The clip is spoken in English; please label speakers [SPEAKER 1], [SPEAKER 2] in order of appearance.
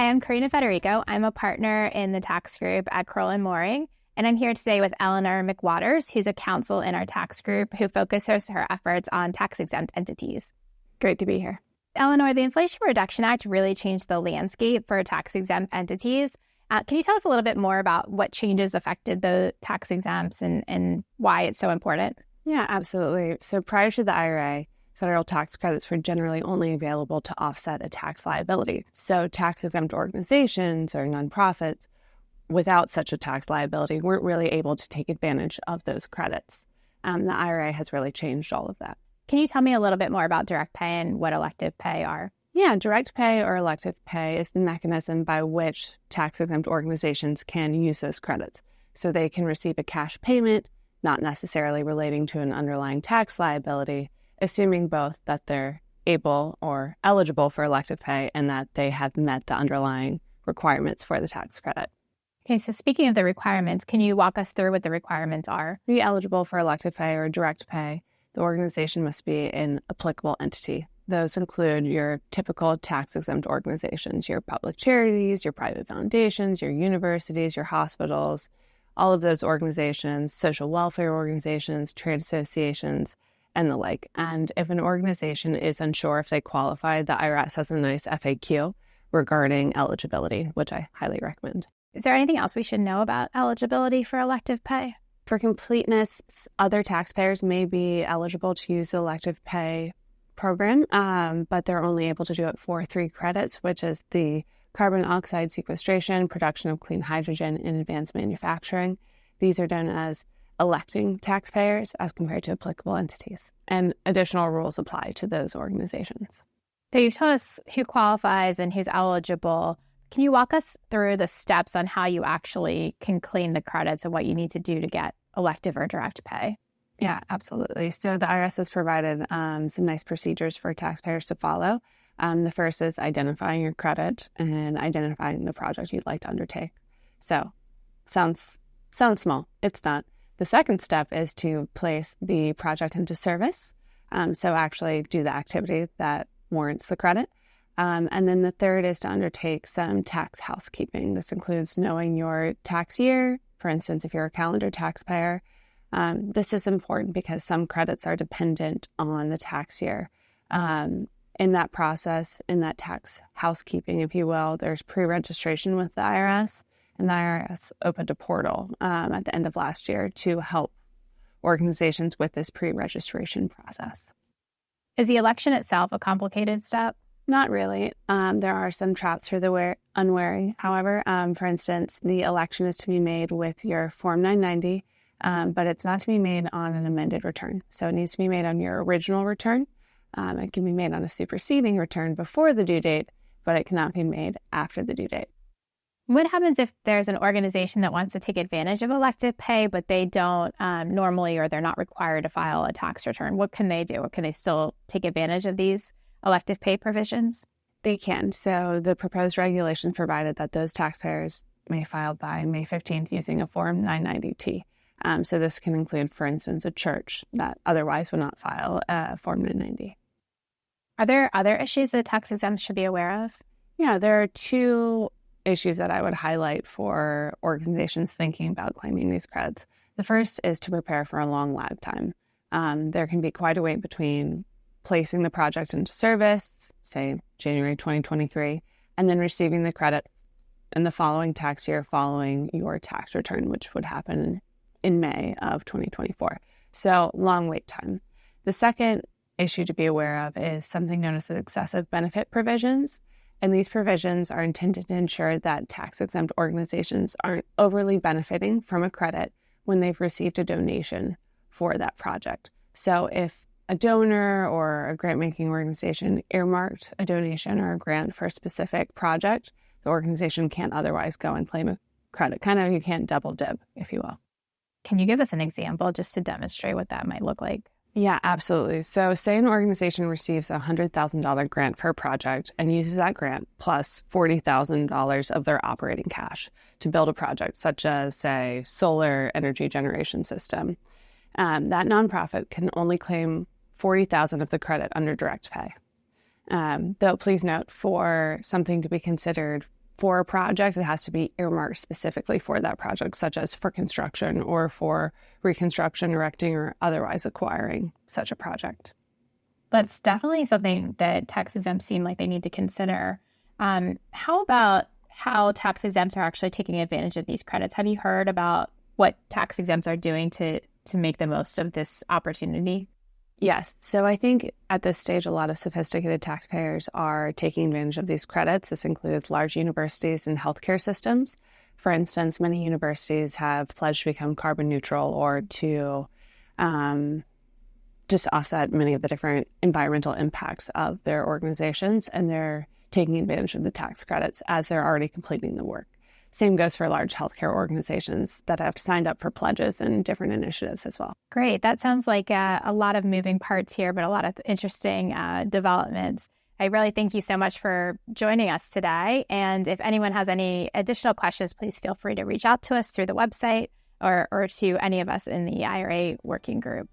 [SPEAKER 1] Hi, I'm Carina Federico. I'm a partner in the tax group at Crowell & Moran, and I'm here today with Eleanor McWaters, who's a counsel in our tax group who focuses her efforts on tax-exempt entities.
[SPEAKER 2] Great to be here.
[SPEAKER 1] Eleanor, the Inflation Reduction Act really changed the landscape for tax-exempt entities. Can you tell us a little bit more about what changes affected the tax-exempts and why it's so important?
[SPEAKER 2] Yeah, absolutely. So prior to the IRA, federal tax credits were generally only available to offset a tax liability. So tax-exempt organizations or nonprofits without such a tax liability weren't really able to take advantage of those credits. The IRA has really changed all of that.
[SPEAKER 1] Can you tell me a little bit more about direct pay and what elective pay are?
[SPEAKER 2] Yeah, direct pay or elective pay is the mechanism by which tax-exempt organizations can use those credits. So they can receive a cash payment, not necessarily relating to an underlying tax liability, assuming both that they're able or eligible for elective pay and that they have met the underlying requirements for the tax credit.
[SPEAKER 1] Okay, so speaking of the requirements, can you walk us through what the requirements are?
[SPEAKER 2] To be eligible for elective pay or direct pay, the organization must be an applicable entity. Those include your typical tax-exempt organizations, your public charities, your private foundations, your universities, your hospitals, all of those organizations, social welfare organizations, trade associations, and the like. And if an organization is unsure if they qualify, the IRS has a nice FAQ regarding eligibility, which I highly recommend.
[SPEAKER 1] Is there anything else we should know about eligibility for elective pay?
[SPEAKER 2] For completeness, other taxpayers may be eligible to use the elective pay program, but they're only able to do it for 3 credits, which is the carbon oxide sequestration, production of clean hydrogen, and advanced manufacturing. These are done as electing taxpayers as compared to applicable entities, and additional rules apply to those organizations.
[SPEAKER 1] So you've told us who qualifies and who's eligible. Can you walk us through the steps on how you actually can claim the credits and what you need to do to get elective or direct pay?
[SPEAKER 2] Yeah, absolutely. So the IRS has provided some nice procedures for taxpayers to follow. The first is identifying your credit and identifying the project you'd like to undertake. So sounds small. It's not. The second step is to place the project into service. So actually do the activity that warrants the credit. And then the third is to undertake some tax housekeeping. This includes knowing your tax year. For instance, if you're a calendar taxpayer, this is important because some credits are dependent on the tax year. In that process, in that tax housekeeping, if you will, there's pre-registration with the IRS, and the IRS opened a portal at the end of last year to help organizations with this pre-registration process.
[SPEAKER 1] Is the election itself a complicated step?
[SPEAKER 2] Not really. There are some traps for the unwary. However, for instance, the election is to be made with your Form 990, but it's not to be made on an amended return. So it needs to be made on your original return. It can be made on a superseding return before the due date, but it cannot be made after the due date.
[SPEAKER 1] What happens if there's an organization that wants to take advantage of elective pay, but they don't normally, or they're not required to file a tax return? What can they do? Or can they still take advantage of these elective pay provisions?
[SPEAKER 2] They can. So the proposed regulations provided that those taxpayers may file by May 15th using a Form 990T. So this can include, for instance, a church that otherwise would not file a Form 990.
[SPEAKER 1] Are there other issues that tax exempts should be aware of?
[SPEAKER 2] Yeah, there are 2 issues that I would highlight for organizations thinking about claiming these credits. The first is to prepare for a long lag time. There can be quite a wait between placing the project into service, say January 2023, and then receiving the credit in the following tax year following your tax return, which would happen in May of 2024. So long wait time. The second issue to be aware of is something known as the excessive benefit provisions. And these provisions are intended to ensure that tax-exempt organizations aren't overly benefiting from a credit when they've received a donation for that project. So if a donor or a grant-making organization earmarked a donation or a grant for a specific project, the organization can't otherwise go and claim a credit. Kind of, you can't double dip, if you will.
[SPEAKER 1] Can you give us an example just to demonstrate what that might look like?
[SPEAKER 2] Yeah, absolutely. So say an organization receives a $100,000 grant for a project and uses that grant plus $40,000 of their operating cash to build a project, such as, say, solar energy generation system. That nonprofit can only claim $40,000 of the credit under direct pay. Though please note, for something to be considered for a project, it has to be earmarked specifically for that project, such as for construction or for reconstruction, erecting, or otherwise acquiring such a project.
[SPEAKER 1] That's definitely something that tax exempts seem like they need to consider. How about how tax exempts are actually taking advantage of these credits? Have you heard about what tax exempts are doing to make the most of this opportunity?
[SPEAKER 2] Yes. So I think at this stage, a lot of sophisticated taxpayers are taking advantage of these credits. This includes large universities and healthcare systems. For instance, many universities have pledged to become carbon neutral or to just offset many of the different environmental impacts of their organizations, and they're taking advantage of the tax credits as they're already completing the work. Same goes for large healthcare organizations that have signed up for pledges and different initiatives as well.
[SPEAKER 1] Great. That sounds like a lot of moving parts here, but a lot of interesting developments. I really thank you so much for joining us today. And if anyone has any additional questions, please feel free to reach out to us through the website or to any of us in the IRA working group.